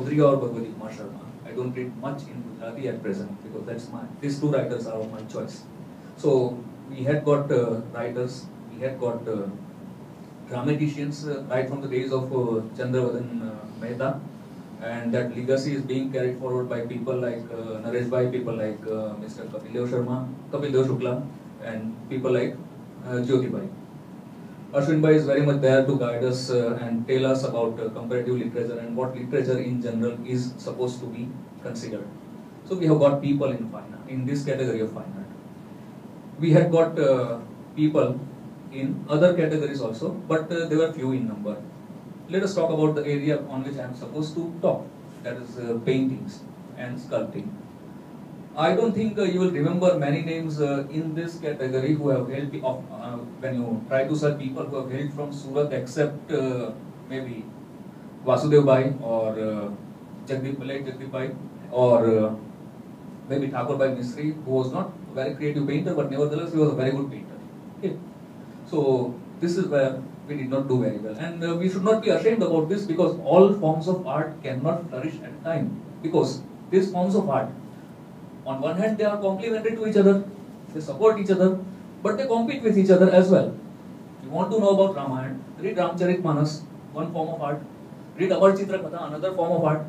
Chaudhary or Bhagwati Kumar Sharma. I don't read much in Gujarati at present because these two writers are of my choice. So we had got writers, we had got dramaticians right from the days of Chandravadan Mehta, and that legacy is being carried forward by people like Naresh Bhai, people like Mr. Kapil Dev Shukla, and people like Jyoti Bhai. Ashwin Bhai is very much there to guide us and tell us about comparative literature and what literature in general is supposed to be considered. So we have got people in fine art, in this category of fine art. We had got people in other categories also, but they were few in number. Let us talk about the area on which I am supposed to talk, that is paintings and sculpting. I don't think you will remember many names in this category who have held, when you try to search people who have hailed from Surat, except maybe Vasudev Bhai or Jagdeep Bhai, or maybe Thakur Bhai Misri, who was not a very creative painter, but nevertheless he was a very good painter. Okay. So this is where we did not do very well, and we should not be ashamed about this, because all forms of art cannot flourish at a time, because these forms of art, on one hand they are complementary to each other, they support each other, but they compete with each other as well. If you want to know about Ramayana, read Ramcharitmanas, one form of art, read Amar Chitra Katha, another form of art,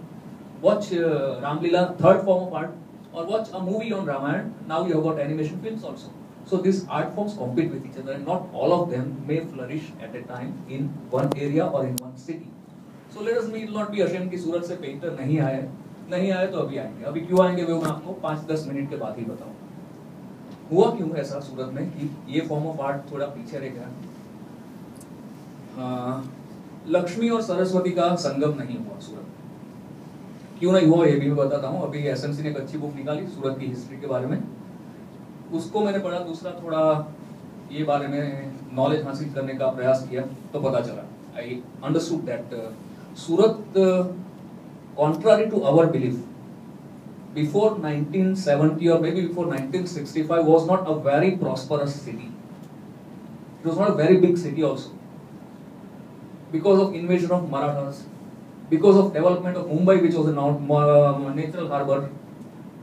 watch Ramlila, third form of art, or watch a movie on Ramayana. Now you have got animation films also. So these art forms compete with each other, and not all of them may flourish at a time in one area or in one city. So let us not be ashamed कि सूरत से painter नहीं आए तो अभी आएंगे. अभी क्यों आएंगे वो मैं आपको 5-10 मिनट के बाद ही बताऊंगा. हुआ क्यों ऐसा सूरत में कि ये फॉर्म ऑफ आर्ट थोड़ा पीछे रह गया. लक्ष्मी और सरस्वती का संगम नहीं हुआ सूरत. क्यों नहीं हुआ ये भी मैं बताता हूँ. अभी एसएमसी ने एक अच्छी बुक निकाली सूरत की हिस्ट्री के बारे में, उसको मैंने पढ़ा. दूसरा थोड़ा ये बारे में नॉलेज हासिल करने का प्रयास किया तो पता चला, I understood that Surat, contrary to our belief, before 1970 or maybe before 1965 was not a very prosperous city. It was not a very big city also. Because of invasion of Marathas, because of development of Mumbai, which was a natural harbour,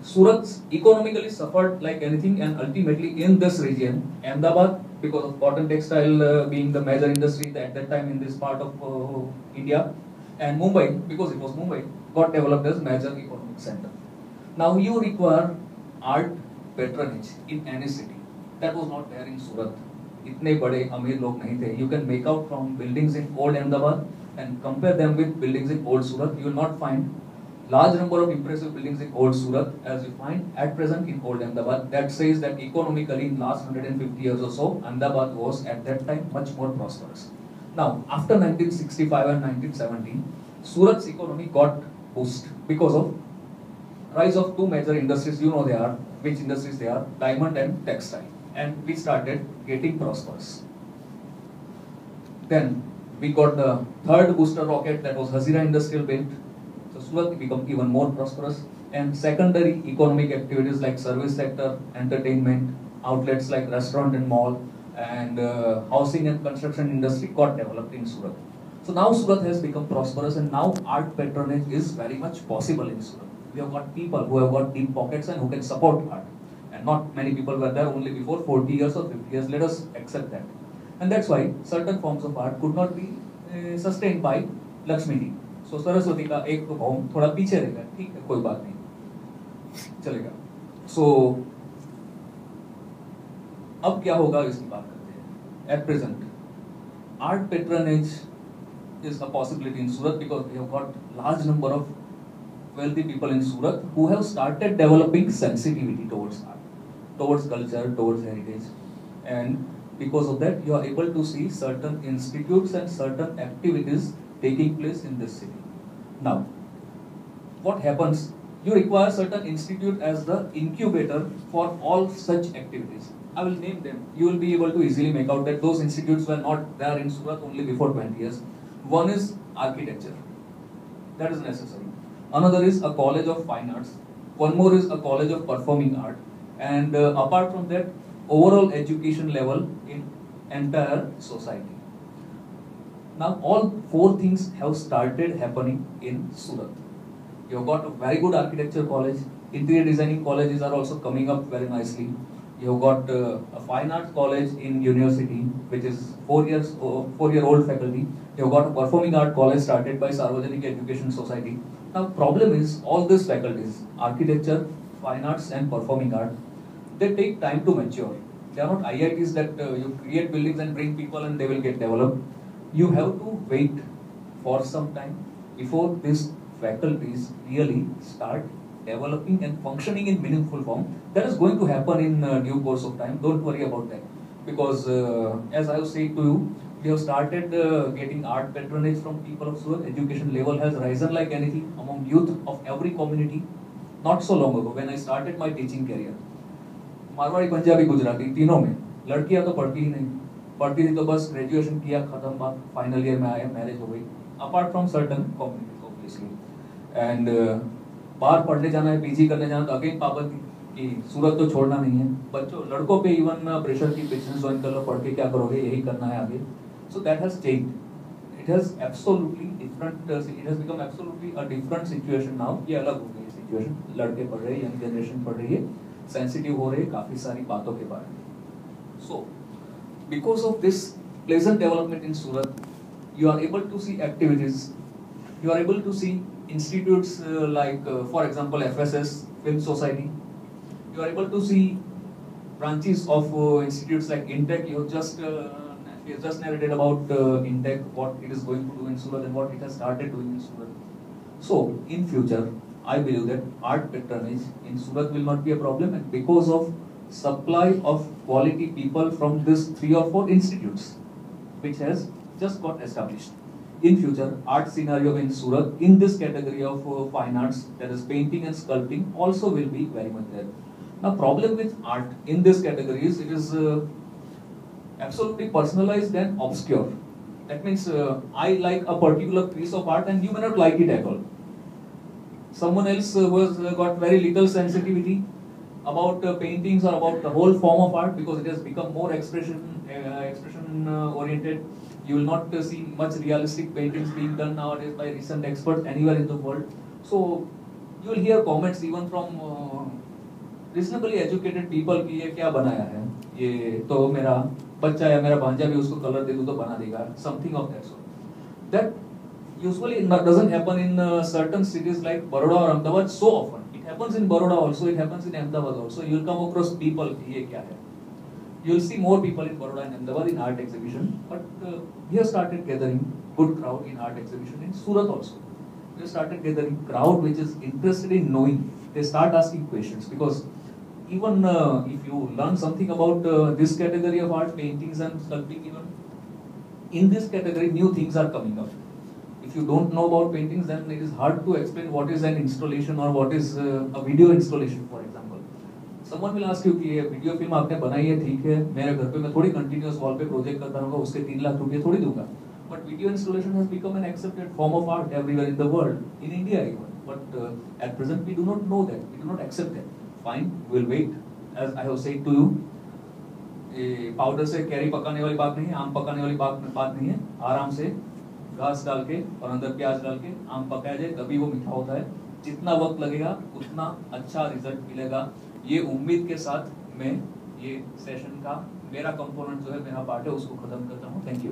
Surat economically suffered like anything, and ultimately in this region, Ahmedabad, because of cotton textile being the major industry at that time in this part of India, and Mumbai, because it was Mumbai, got developed as major economic center. Now you require art patronage in any city. That was not there in Surat. इतने बड़े अमीर लोग नहीं थे. You can make out from buildings in old Ahmedabad and compare them with buildings in old Surat. You will not find large number of impressive buildings in old Surat as you find at present in old Ahmedabad. That says that economically in last 150 years or so, Ahmedabad was at that time much more prosperous. Now, after 1965 and 1970, Surat's economy got boost because of rise of two major industries. You know they are, which industries they are, diamond and textile. And we started getting prosperous. Then we got the third booster rocket, that was Hazira Industrial Belt. So Surat became even more prosperous. And secondary economic activities like service sector, entertainment, outlets like restaurant and mall, and housing and construction industry got developed in Surat. So now Surat has become prosperous, and now art patronage is very much possible in Surat. We have got people who have got deep pockets and who can support art. And not many people were there only before 40 years or 50 years. Let us accept that. And that's why certain forms of art could not be sustained by Lakshmi ji. So Saraswati का एक form थोड़ा पीछे रहेगा, ठीक है, कोई बात नहीं, चलेगा. So अब क्या होगा इसकी बात करते हैं. At present, art patronage is a possibility in Surat because we have got large number of wealthy people in Surat who have started developing sensitivity towards art, towards culture, towards heritage, and because of that you are able to see certain institutes and certain activities taking place in this city. Now, what happens? You require certain institute as the incubator for all such activities. I will name them. You will be able to easily make out that those institutes were not there in Surat only before 20 years. One is architecture. That is necessary. Another is a college of fine arts. One more is a college of performing art. And apart from that, overall education level in entire society. Now all four things have started happening in Surat. You've got a very good architecture college. Interior designing colleges are also coming up very nicely. You've got a fine arts college in university, which is 4-year-old faculty. You've got a performing art college started by Sarvajanik Education Society. Now, problem is all these faculties, architecture, fine arts, and performing art, they take time to mature. They are not IITs that you create buildings and bring people and they will get developed. You have to wait for some time before these faculties really start developing and functioning in meaningful form. That is going to happen in due course of time. Don't worry about that. Because as I have said to you, we have started getting art patronage from people of Surat. Education level has risen like anything among youth of every community. Not so long ago, when I started my teaching career, Marwari, Punjabi, Gujarati तीनों में लड़कियां तो पढ़ती ही नहीं, पढ़ती थी तो बस ग्रेजुएशन किया, खत्म बात, फाइनल ईयर में आए, मैरिज हो गई. Apart from certain communities obviously. And बाहर पढ़ने जाना है, पीजी करने जाना, तो अगेन पाबंदी कि सूरत तो छोड़ना नहीं है. बच्चों, लड़कों पे इवन प्रेशर की बिजनेस ज्वाइन कर लो, पढ़ के क्या करोगे, यही करना है आगे. So that has changed. It has absolutely different, it has become absolutely a different situation now. ये अलग हो गई सिचुएशन. लड़के पढ़ रहे हैं, यंग जनरेशन पढ़ रही है, सेंसिटिव हो रहे हैं काफी सारी बातों के बारे में. So because of this pleasant development in Surat, you are able to see activities, you are able to see institutes like for example FSS Film Society. You are able to see branches of institutes like Intech. You have just narrated about Intech, what it is going to do in Surat and what it has started doing in Surat. So in future, I believe that art patronage in Surat will not be a problem, and because of supply of quality people from these 3 or 4 institutes, which has just got established. In future, art scenario in Surat in this category of fine arts, that is painting and sculpting, also will be very much there. Now, problem with art in this category is it is absolutely personalized and obscure. That means I like a particular piece of art and you may not like it at all. Someone else got very little sensitivity about paintings or about the whole form of art because it has become more expression oriented. You will not see much realistic paintings being done nowadays by recent experts anywhere in the world. So you will hear comments even from reasonably educated people कि ये क्या बनाया है, ये तो मेरा बच्चा या मेरा भांजा भी उसको कलर दे दूँ तो बना देगा, something of that sort. That usually doesn't happen in certain cities like Baroda or Ahmedabad so often. It happens in Baroda also, it happens in Ahmedabad also. You will come across people कि ये क्या है. You will see more people in Baroda and Ahmedabad in art exhibition, but we have started gathering good crowd in art exhibition in Surat also. We have started gathering crowd which is interested in knowing. They start asking questions because even if you learn something about this category of art, paintings and sculpting, even in this category new things are coming up. If you don't know about paintings, then it is hard to explain what is an installation or what is a video installation, for example. Someone will ask you कि ये video film आपने बनाई है, ठीक है, मेरे घर पे मैं थोड़ी कंटिन्यूअस वॉल पे प्रोजेक्ट करता रहूंगा, उसके 3 लाख रुपए थोड़ी दूंगा. But video installation has become an accepted form of art everywhere in the world, in India even. But at present we do not know that, we do not accept that. Fine, we will wait. As I have said to you, powder से carry पकाने वाली बात नहीं है, आम पकाने वाली बात नहीं है. आराम से घास डाल के और अंदर प्याज डाल के आम पकाया जाए तभी वो मीठा होता है. जितना वक्त लगेगा उतना अच्छा रिजल्ट मिलेगा. ये उम्मीद के साथ मैं ये सेशन का मेरा कंपोनेंट जो है, मेरा पार्ट है, उसको खत्म करता हूँ. Thank you.